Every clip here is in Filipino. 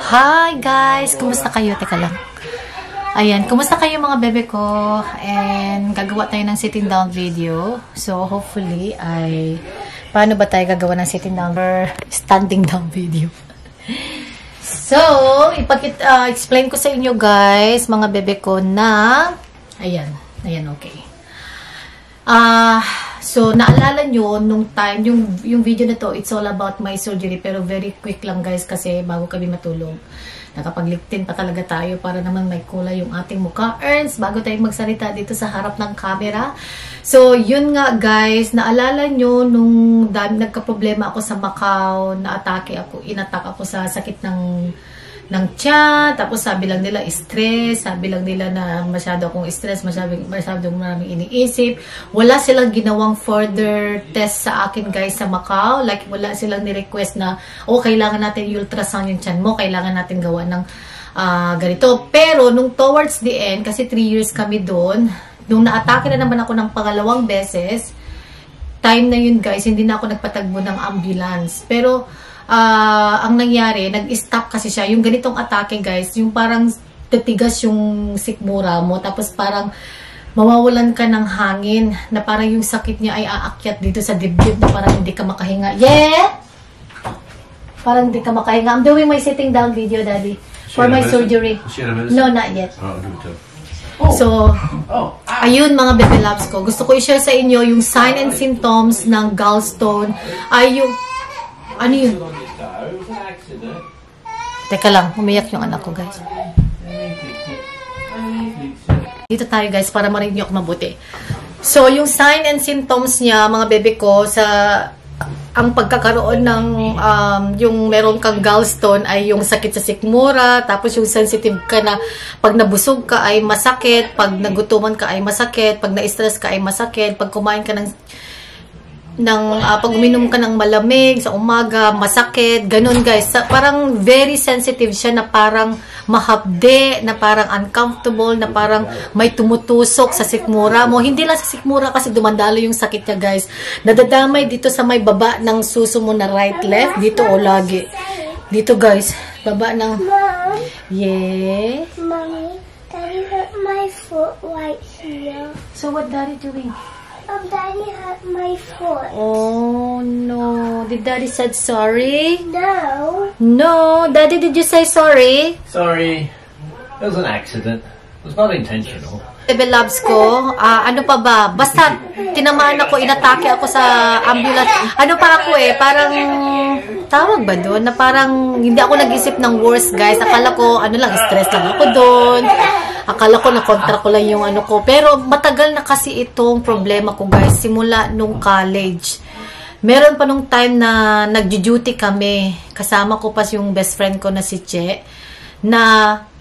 Hi guys! Kumusta kayo? Teka lang. Ayan, kumusta kayo mga bebe ko? And gagawa tayo ng sitting down video. So hopefully ay paano ba tayo gagawa ng sitting down or standing down video? So, explain ko sa inyo guys, mga bebe ko na ayan, okay. So, naalala nyo, nung time, yung video na to, it's all about my surgery, pero very quick lang guys, kasi bago kami matulog, nakapagliktin pa talaga tayo para naman may kulay yung ating mukha. Ernst, bago tayo magsalita dito sa harap ng camera. So, yun nga guys, naalala nyo, nung nagka-problema ako sa Macau, inatak ako sa sakit ng tiyan, tapos sabi lang nila stress, sabi lang nila na masyado akong stress, masyadong maraming iniisip. Wala silang ginawang further test sa akin guys sa Macau, like wala silang ni-request na kailangan natin ultrasound yung tiyan mo, kailangan natin gawa ng ganito. Pero nung towards the end, kasi 3 years kami doon, nung naatake na naman ako ng pangalawang beses, time na yun guys, hindi na ako nagpatagbo ng ambulance. Pero ang nangyari, nag-stop kasi siya. Yung ganitong atake guys, yung parang titigas yung sikmura mo, tapos parang mawawalan ka ng hangin, na parang yung sakit niya ay aakyat dito sa dibdib, na parang hindi ka makahinga. Yeah! Parang hindi ka makahinga. I'm doing my sitting down video, Daddy, for my surgery. No, not yet. So, ayun mga baby loves ko. Gusto ko i-share sa inyo yung sign and symptoms ng gallstone. Ay yung ano yun? Teka lang, umiyak yung anak ko, guys. Dito tayo, guys, para marinig nyo ako mabuti. So, yung sign and symptoms niya, mga bebe ko, ang pagkakaroon ng, yung meron kang gallstone ay yung sakit sa sikmura, tapos yung sensitive ka na, pag nabusog ka ay masakit, pag nagutuman ka ay masakit, pag na-stress ka ay masakit, pag kumain ka pag uminom ka ng malamig sa umaga, masakit, ganun guys. Parang very sensitive siya, na parang mahapde, na parang uncomfortable, na parang may tumutusok sa sikmura mo. Hindi lang sa sikmura kasi dumandalo yung sakit niya guys. Nadadamay dito sa may baba ng suso mo na right, left, dito o lagi. Dito guys, baba ng... Yeah? Mommy, Daddy hurt my foot right here. So what Daddy doing? Daddy hurt my foot. Oh no. Did Daddy said sorry? No. No. Daddy, did you say sorry? Sorry. It was an accident. It was not intentional. Baby loves ko, ano pa ba? Basta tinamaan ako, inatake ako sa ambulance. Ano pa ako parang tawag ba doon? Na parang hindi ako nag-isip ng worst guys. Akala ko, stress lang ako doon. Akala ko na-contra ko lang yung ano ko. Pero matagal na kasi itong problema ko guys. Simula nung college. Meron pa nung time na nag-duty kami. Kasama ko pa yung best friend ko na si Che. Na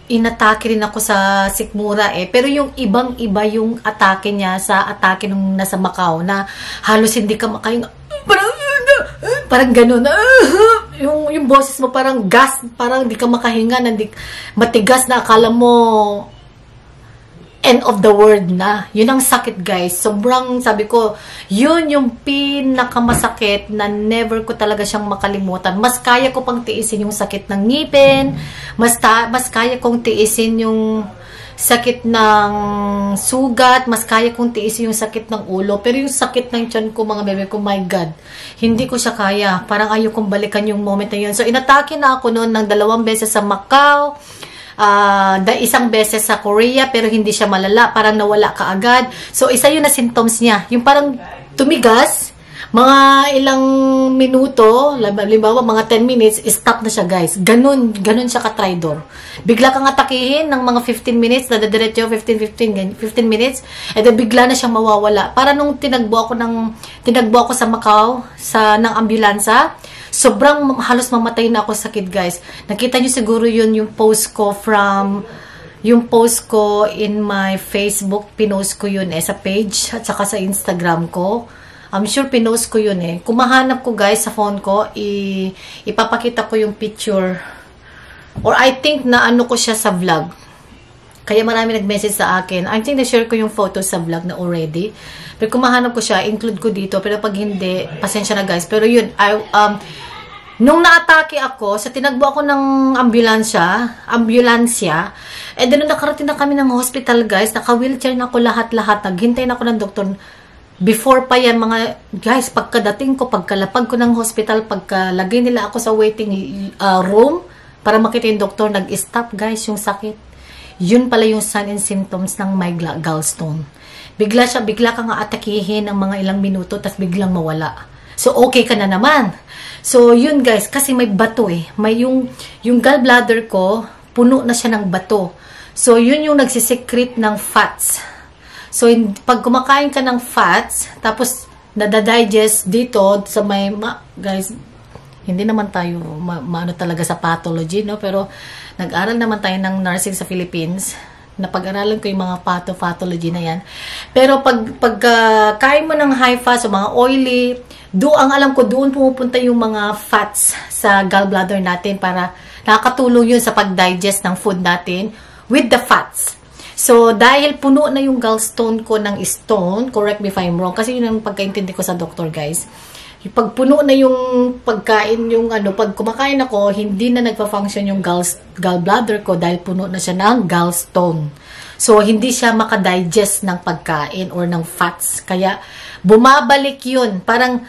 inatake rin ako sa sikmura Pero yung ibang-iba yung atake niya sa atake nung nasa Macau. Na halos hindi ka makahinga. Parang ganun. Yung boses mo parang gas. Parang hindi ka makahinga. Matigas na akala mo end of the world na. Yun ang sakit guys. Sobrang sabi ko, yun yung pinakamasakit na never ko talaga siyang makalimutan. Mas kaya ko pang tiisin yung sakit ng ngipin. Mas kaya kong tiisin yung sakit ng sugat. Mas kaya kong tiisin yung sakit ng ulo. Pero yung sakit ng tiyan ko mga bebe ko, my God. Hindi ko siya kaya. Parang ayaw kong balikan yung moment na yun. So inatake na ako noon ng 2 beses sa Macau. Isang beses sa Korea, pero hindi siya malala, parang nawala ka agad. So isa yun na symptoms niya, yung parang tumigas, mga ilang minuto, halimbawa mga 10 minutes, stop na siya guys. Ganun siya ka-tridor. Bigla kang atakihin ng mga 15 minutes, nadadiretso 15 minutes, and then bigla na siyang mawawala. Para nung tinagbo ako sa Macau, ng ambulansa, sobrang halos mamatay na ako sakit guys. Nakita nyo siguro yun yung post ko in my Facebook. Pinost ko yun sa page at saka sa Instagram ko. I'm sure pinost ko yun Kung mahanap ko guys sa phone ko, ipapakita ko yung picture. Or I think na ano ko siya sa vlog. Kaya marami nag-message sa akin. I think na-share ko yung photo sa vlog na already. Pero kung mahanap ko siya, include ko dito. Pero pag hindi, pasensya na guys. Pero yun, Nung naatake ako, sa tinagbo ako ng ambulansya, doon nakarating na kami ng hospital, guys. Naka-wheelchair na ako lahat-lahat. Naghintay na ako ng doktor. Before pa yan, mga guys, pagkadating ko, pagkalapag ko ng hospital, pagkalagay nila ako sa waiting room, para makita yung doktor, nag-stop, guys, yung sakit. Yun pala yung sign and symptoms ng my gallstone. Bigla kang aatakihin ng mga ilang minuto, tas biglang mawala. So, okay ka na naman. So, yun guys, kasi may bato eh. May yung gallbladder ko, puno na siya ng bato. So, yun yung nagsisecrete ng fats. So, pag kumakain ka ng fats, tapos nadadigest dito sa may, guys, hindi naman tayo maano talaga sa pathology, no? Pero, nag-aral naman tayo ng nursing sa Philippines. Napag-aralan ko yung mga pathology na yan. Pero, pag kain mo ng high fat, so mga oily, ang alam ko, doon pumupunta yung mga fats sa gallbladder natin para nakakatulong yun sa pag-digest ng food natin with the fats. So, dahil puno na yung gallstone ko ng stone, correct me if I'm wrong, kasi yun ang pagkaintindi ko sa doktor, guys. Pag puno na yung pagkain, pag kumakain ako, hindi na nagpa-function yung gallbladder ko dahil puno na siya ng gallstone. So, hindi siya makadigest ng pagkain or ng fats. Kaya, bumabalik yun. Parang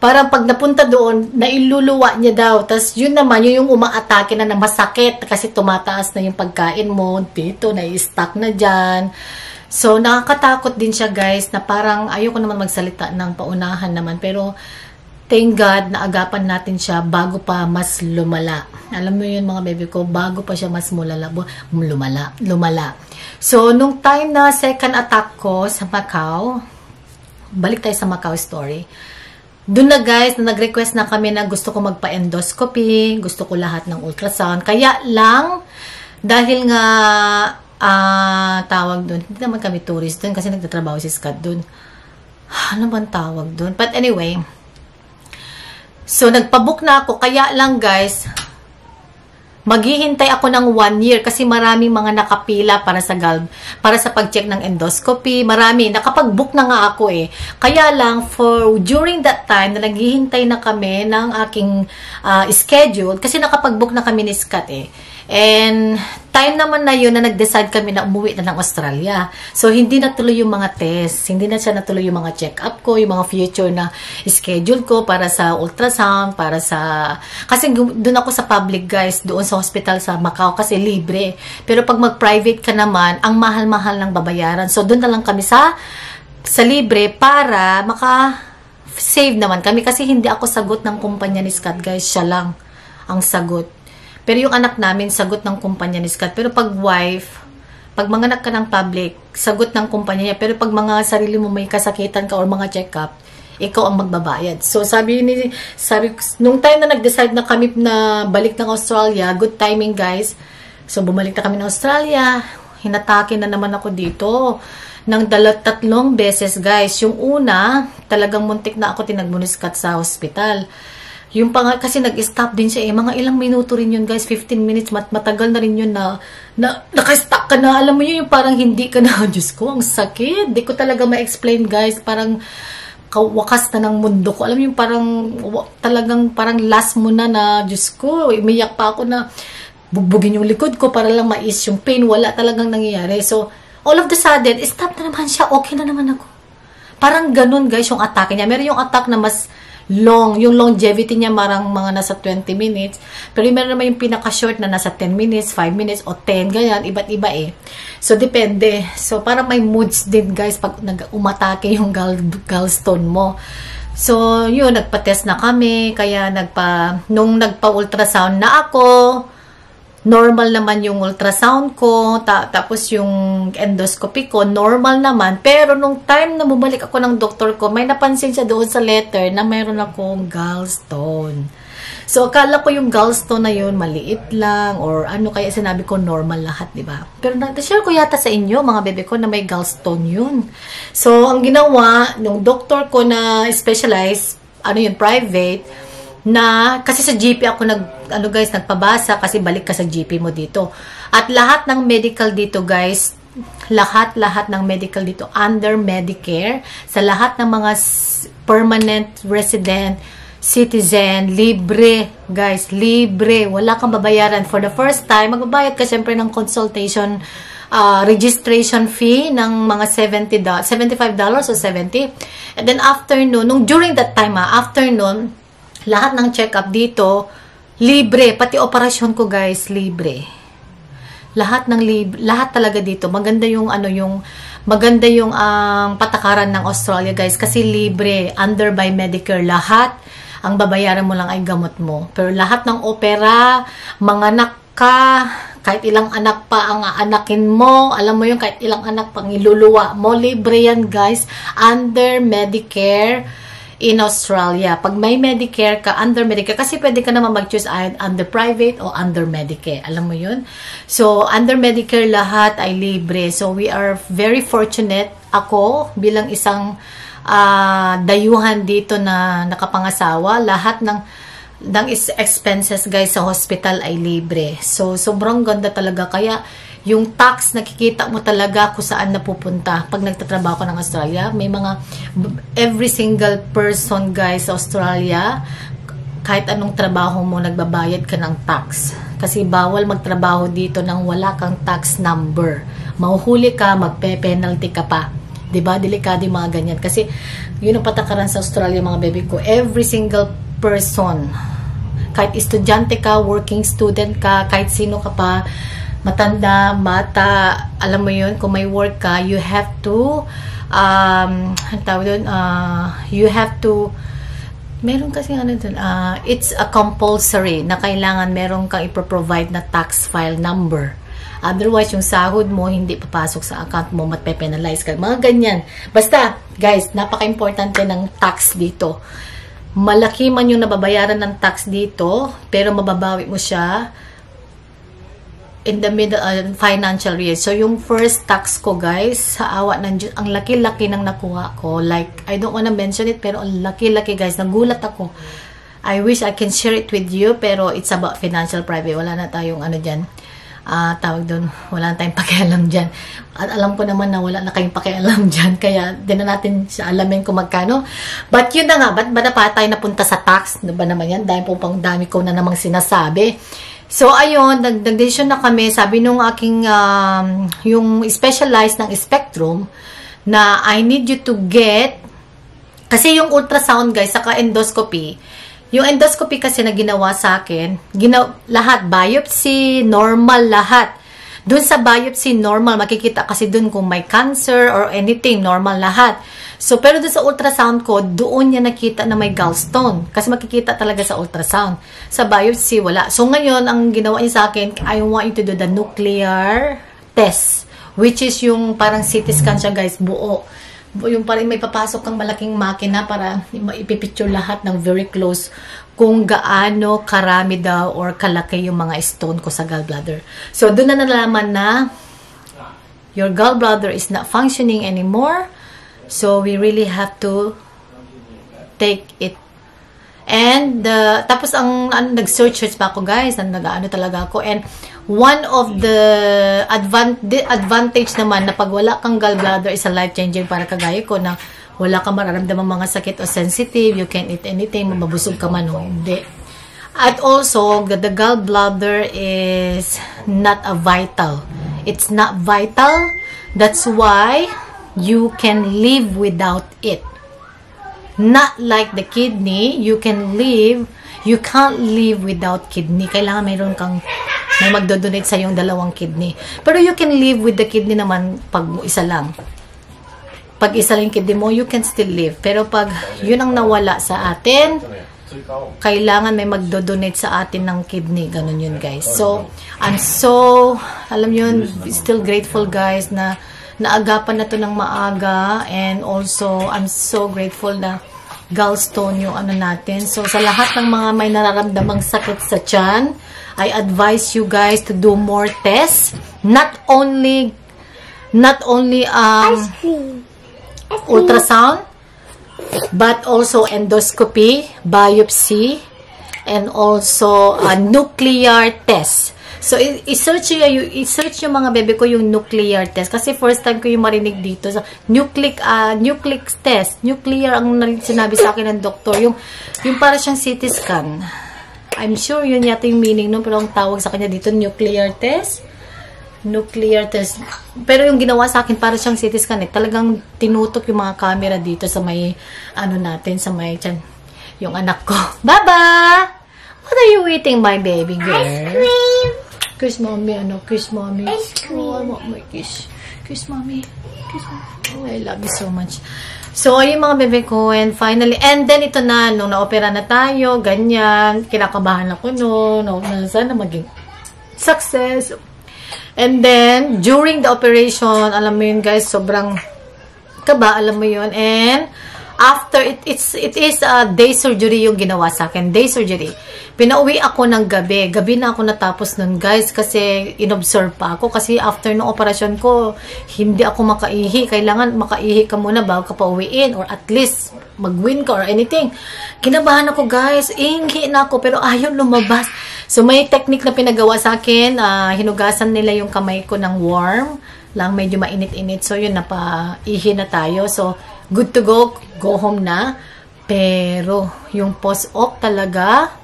pag napunta doon, nailuluwa niya daw. Tapos, yun naman, yung umaatake na masakit kasi tumataas na yung pagkain mo. Dito, na-stuck na dyan. So, nakakatakot din siya, guys, na parang ayoko naman magsalita ng paunahan naman. Pero, thank God, naagapan natin siya bago pa mas lumala. Alam mo yun, mga baby ko, bago pa siya mas lumala. So, nung time na second attack ko sa Macau, balik tayo sa Macau story. Doon na, guys, na nag-request na kami na gusto ko magpa-endoscopy, gusto ko lahat ng ultrasound. Kaya lang, dahil nga, tawag doon, hindi naman kami tourist doon kasi nagtatrabaho si Scott doon. Ano bang tawag doon? But anyway, so nagpabook na ako. Kaya lang, guys, maghihintay ako ng 1 year kasi maraming mga nakapila para sa pag-check ng endoscopy. Marami. Nakapag-book na nga ako eh. Kaya lang, during that time, na naghihintay na kami ng aking schedule, kasi nakapag-book na kami ni Scott eh. And, time naman na yun na nag-decide kami na umuwi na ng Australia. So, hindi natuloy yung mga tests. Hindi na siya natuloy yung mga check-up ko, yung mga future na schedule ko para sa ultrasound, kasi doon ako sa public, guys, doon sa hospital sa Macau kasi libre. Pero pag mag-private ka naman, ang mahal-mahal ng babayaran. So, doon na lang kami sa libre para maka-save naman kami kasi hindi ako sagot ng kumpanya ni Scott, guys. Siya lang ang sagot. Pero yung anak namin, sagot ng kumpanya ni Scott. Pero pag mga anak ka ng public, sagot ng kumpanya niya. Pero pag mga sarili mo may kasakitan ka or mga check-up, ikaw ang magbabayad. So, nung time na nag-decide na kami na balik ng Australia, good timing, guys. So, bumalik na kami ng Australia. Hinatake na naman ako dito ng 3 beses, guys. Yung una, talagang muntik na ako tinagmo ni Scott sa hospital. Yung kasi nag-stop din siya eh. Mga ilang minuto rin yun, guys. 15 minutes. Matagal na rin yun na naka-stop ka na. Alam mo yun, yung parang hindi ka na. Diyos ko, ang sakit. Di ko talaga ma-explain, guys. Parang wakas na ng mundo ko. Alam mo yung parang last mo na, Diyos ko, umiyak pa ako na bugbugin yung likod ko para lang mais yung pain. Wala talagang nangyayari. So, all of the sudden, stop na naman siya. Okay na naman ako. Parang ganun, guys, yung atake niya. Meron yung attack na mas long. Yung longevity niya marang mga nasa 20 minutes. Pero meron naman yung pinaka-short na nasa 10 minutes, 5 minutes, o 10. Ganyan. Iba't iba eh. So, depende. So, parang may moods din, guys, pag umatake yung gallstone mo. So, yun, nagpa-test na kami. Kaya, nung nagpa-ultrasound na ako, normal naman yung ultrasound ko, tapos yung endoscopy ko, normal naman. Pero nung time na bumalik ako ng doktor ko, may napansin siya doon sa letter na mayroon akong gallstone. So, akala ko yung gallstone na yun, maliit lang, or ano, kaya sinabi ko normal lahat, di ba? Pero share ko yata sa inyo, mga bebe ko, na may gallstone yun. So, ang ginawa, nung doktor ko na specialized, private, kasi sa GP ako nagpabasa kasi balik ka sa GP mo dito. At lahat ng medical dito, guys, lahat ng medical dito under Medicare, sa lahat ng mga permanent resident, citizen, libre, guys, libre. Wala kang babayaran. For the first time, magbabayad ka syempre ng consultation registration fee ng mga $75 o $70. And then after nun, during that time, after nun, lahat ng check-up dito, libre. Pati operasyon ko, guys, libre. Lahat talaga dito. Maganda yung maganda yung patakaran ng Australia, guys, kasi libre, under by Medicare. Lahat ang babayaran mo lang ay gamot mo. Pero lahat ng opera, mga anak ka, kahit ilang anak pa ang anakin mo, alam mo yung kahit ilang anak pang iluluwa mo, libre yan, guys, under Medicare in Australia. Pag may Medicare ka, under Medicare, kasi pwede ka naman mag-choose under private o under Medicare. Alam mo yun? So, under Medicare, lahat ay libre. So, we are very fortunate. Ako, bilang isang dayuhan dito na nakapangasawa, lahat ng expenses, guys, sa hospital ay libre. So, sobrang ganda talaga. Kaya, yung tax, nakikita mo talaga kung saan napupunta. Pag nagtatrabaho ko ng Australia, may mga, every single person, guys, sa Australia, kahit anong trabaho mo, nagbabayad ka ng tax. Kasi bawal magtrabaho dito nang wala kang tax number. Mahuhuli ka, magpe-penalty ka pa. Diba? Delikado yung mga ganyan. Kasi, yun ang patakaran sa Australia, mga baby ko. Every single person, kahit estudyante ka, working student ka, kahit sino ka pa, matanda, mata, alam mo yun, kung may work ka, you have to you have to, meron kasi it's a compulsory na kailangan meron kang ipro-provide na tax file number. Otherwise, yung sahod mo, hindi papasok sa account mo, matpe-penalize ka. Mga ganyan. Basta, guys, napaka-importante ng tax dito. Malaki man yung nababayaran ng tax dito, pero mababawi mo siya in the middle financial year. So, yung first tax ko, guys, sa awa ng Diyos, ang laki-laki ng nakuha ko. Like, I don't wanna mention it, pero ang laki-laki, guys. Nagulat ako. I wish I can share it with you, pero it's about financial private. Wala na tayong dyan. Tawag doon, wala na tayong pakialam dyan. At alam ko naman na wala na kayong pakialam dyan, kaya din na natin alamin kung magkano. But yun na nga, ba't ba na pa tayo napunta sa tax? Ano ba naman yan? Dahil po pang dami ko na namang sinasabi. So, ayun, nag-decision na kami, sabi nung aking, yung specialized ng Spectrum, na I need you to get, kasi yung ultrasound, guys, saka endoscopy, yung endoscopy kasi na ginawa sa akin, lahat, biopsy, normal, lahat. Doon sa biopsy, normal, makikita kasi doon kung may cancer or anything, normal lahat. So, pero doon sa ultrasound ko, doon niya nakita na may gallstone. Kasi makikita talaga sa ultrasound. Sa biopsy, wala. So, ngayon, ang ginawa niya sa akin, I want you to do the nuclear test. Which is yung parang CT scan siya, guys, buo. Yung parang may papasok kang malaking makina para ipipicture lahat ng very close kung gaano karami daw or kalaki yung mga stone ko sa gallbladder. So, doon na nalaman na your gallbladder is not functioning anymore. So, we really have to take it. And, tapos nag-search pa ako, guys. Nag-ano talaga ako. And, one of the advantage naman na pag wala kang gallbladder is a life-changing para kagaya ko na wala kang mararamdaman mga sakit o sensitive, you can't eat anything, mababusog ka man o hindi. At also, the gallbladder is not a vital. It's not vital. That's why you can live without it. Not like the kidney, you can't live without kidney. Kailangan mayroon kang may magdodonate sa yung 2 kidney. Pero you can live with the kidney naman pag isa lang. Pag isa lang kidney mo, you can still live. Pero pag yun ang nawala sa atin, kailangan may magdodonate sa atin ng kidney. Ganun yun, guys. So, I'm so, alam yun, still grateful, guys, na naagapan na to ng maaga. And also, I'm so grateful na gallstone yung natin. So, sa lahat ng mga may nararamdamang sakit sa tiyan, I advise you guys to do more tests. Not only ultrasound, but also endoscopy, biopsy, and also a nuclear test. So, i-search yung mga bebe ko yung nuclear test. Kasi first time ko yung marinig dito. So, nucleic test. Nuclear ang sinabi sa akin ng doktor. Yung para siyang CT scan. I'm sure yun yata yung meaning nun. Pero ang tawag sa kanya dito, nuclear test. Nuclear test. Pero yung ginawa sa akin, para siyang CT scan. Talagang tinutok yung mga camera dito sa may, sa may, yung anak ko. Baba! What are you eating, my baby girl? Ice cream. Kiss mommy, kiss mommy. Ice cream. Oh, I want my kiss. Kiss mommy. Kiss mommy. Oh, I love you so much. So, yung mga bebe ko, and finally, and then ito na, nung na-opera na tayo, ganyan, kinakabahan ako noon, sana maging success. And then, during the operation, alam mo yun guys, sobrang kaba, alam mo yun, and after, it is a day surgery yung ginawa sa akin, day surgery. Pinauwi ako ng gabi. Gabi na ako natapos nun, guys, kasi inobserve pa ako. Kasi after ng operasyon ko, hindi ako makaihi. Kailangan makaihi ka muna bago ka pauwiin, or at least mag-win ka or anything. Kinabahan ako, guys. Inghi na ako, pero ayaw lumabas. So, may technique na pinagawa sa akin. Hinugasan nila yung kamay ko ng warm. Lang medyo mainit-init. So, yun, napaihi na tayo. So, good to go. Go home na. Pero, yung post-op talaga,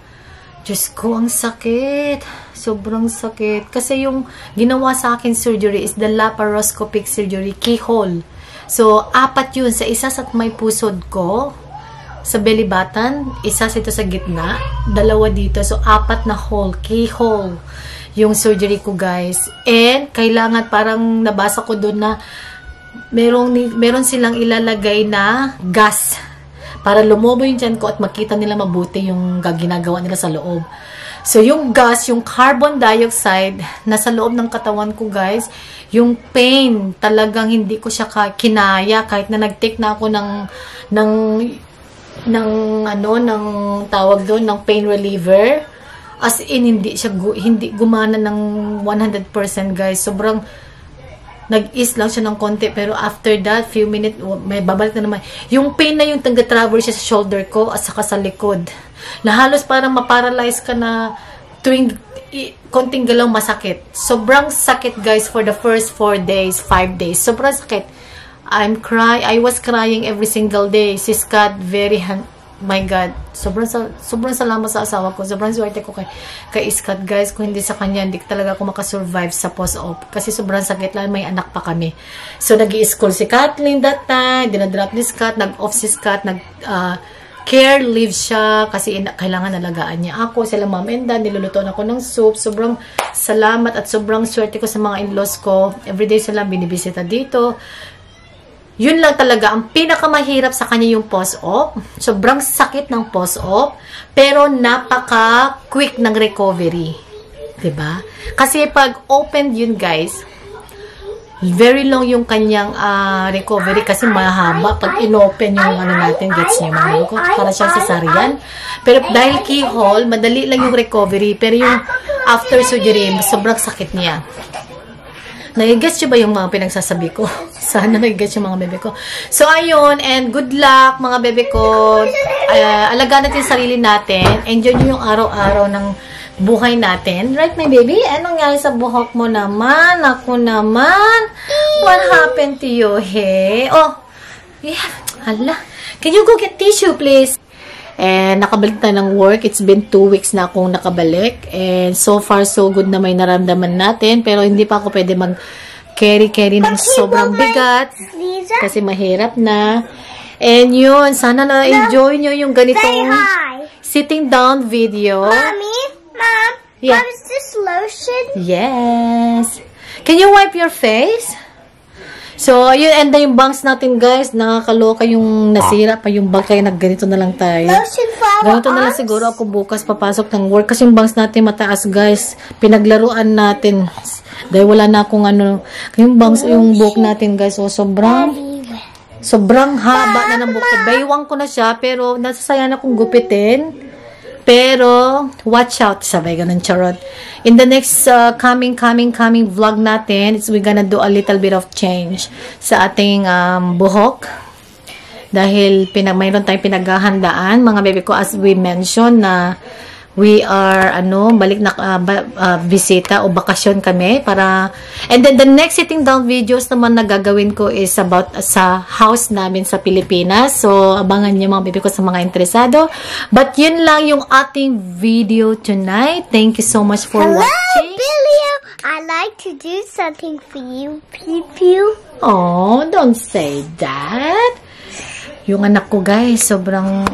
Diyos ko, ang sakit. Sobrang sakit. Kasi yung ginawa sa akin surgery is the laparoscopic surgery, keyhole. So, 4 yun. Sa isa sa may pusod ko, sa belly button, isa ito sa gitna, 2 dito. So, 4 na hole, keyhole, yung surgery ko, guys. And, kailangan, parang nabasa ko doon na meron silang ilalagay na gas para lumobo yung tiyan ko at makita nila mabuti yung ginagawa nila sa loob. So, yung gas, yung carbon dioxide, nasa loob ng katawan ko, guys, yung pain, talagang hindi ko siya kinaya kahit na nag-take na ako ng tawag doon, ng pain reliever. As in, hindi gumana ng 100%, guys. Sobrang nag-ease lang siya ng konti, pero after that, few minutes, may babalik na naman. Yung pain na yung taga-travel siya sa shoulder ko at saka sa likod. Halos parang maparalyze ka na tuwing konting galaw masakit. Sobrang sakit, guys, for the first 4 days, 5 days. Sobrang sakit. I was crying every single day. Si Scott, my God, sobrang salamat sa asawa ko. Sobrang swerte ko kay Scott, guys. Kung hindi sa kanya, hindi talaga ako makasurvive sa post-op. Kasi sobrang sakit lang, may anak pa kami. So, nag-i-school si Kathleen that time. Dinadrop ni Scott, nag-off si Scott, care leave siya kasi kailangan nalagaan niya ako. Sila mom and dad, nilulutuan ako ng soup. Sobrang salamat at sobrang swerte ko sa mga in-laws ko. Everyday sila binibisita dito. Yun lang talaga, ang pinakamahirap sa kanya yung post-op. Sobrang sakit ng post-op, pero napaka-quick ng recovery. Diba? Kasi pag opened yun, guys, very long yung kanyang recovery kasi mahaba. Pag inopen yung natin, gets niyo mga ko, para siyang cesarean. Pero dahil keyhole, madali lang yung recovery. Pero yung after surgery, sobrang sakit niya. Nag-guess nyo ba yung mga pinagsasabi ko? Sana nag-guess yung mga bebe ko. So, ayun. And good luck, mga bebe ko. Alagaan natin yung sarili natin. Enjoy nyo yung araw-araw ng buhay natin. Right, my baby? Anong nangyari sa buhok mo naman? Ako naman? What happened to you, hey? Oh, yeah. Hala. Can you go get tissue, please? And nakabalik na ng work. It's been 2 weeks na akong nakabalik. And so far, so good na may naramdaman natin. Pero hindi pa ako pwede mag-carry ng sobrang bigat. Kasi mahirap na. And yun, sana na-enjoy nyo yung ganitong sitting down video. Mommy, Mom, yeah. Mom, is this lotion? Yes. Can you wipe your face? So, ayun, and yung bangs natin, guys, nakakaloka yung nasira pa yung bag, kaya nagganito na lang tayo. Ganito na lang siguro ako bukas papasok ng work kasi yung bangs natin mataas, guys. Pinaglaruan natin. Dahil wala na akong yung bangs, yung buhok natin, guys. So, sobrang haba na ng buhok ko. Baywang ko na siya, pero nasasayan akong gupitin. Pero, watch out. Sabay, ganun, charot. In the next coming vlog natin, we're gonna do a little bit of change sa ating buhok. Dahil mayroon tayong pinaghahandaan, mga bebe ko, as we mentioned, na we are, balik na bisita o bakasyon kami para, and then the next sitting down videos naman na gagawin ko is about sa house namin sa Pilipinas. So, abangan niyo mga baby ko sa mga interesado. But yun lang yung ating video tonight. Thank you so much for watching. Billy, I'd like to do something for you, Pew. Oh, don't say that. Yung anak ko, guys, sobrang,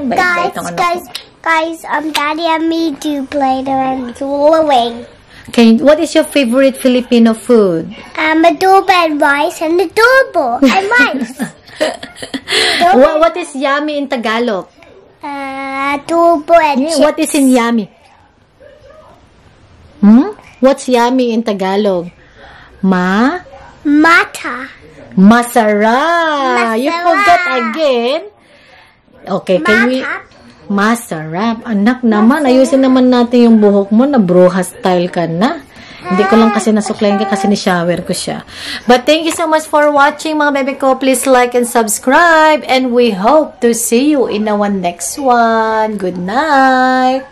bait-bait ang anak ko. Guys, Daddy and me do Play-Doh and drawing. Okay, what is your favorite Filipino food? Adobo and rice and adobo and rice. What is yummy in Tagalog? Adobo and chips. What is in yummy? What's yummy in Tagalog? Mata. Masarap. You forgot again. Okay, can we... Masarap. Anak naman, ayusin naman natin yung buhok mo. Na bruha style ka na. Hindi ko lang kasi nasuklayin ka kasi ni-shower ko siya. But thank you so much for watching, mga bebe ko. Please like and subscribe. And we hope to see you in our next one. Good night.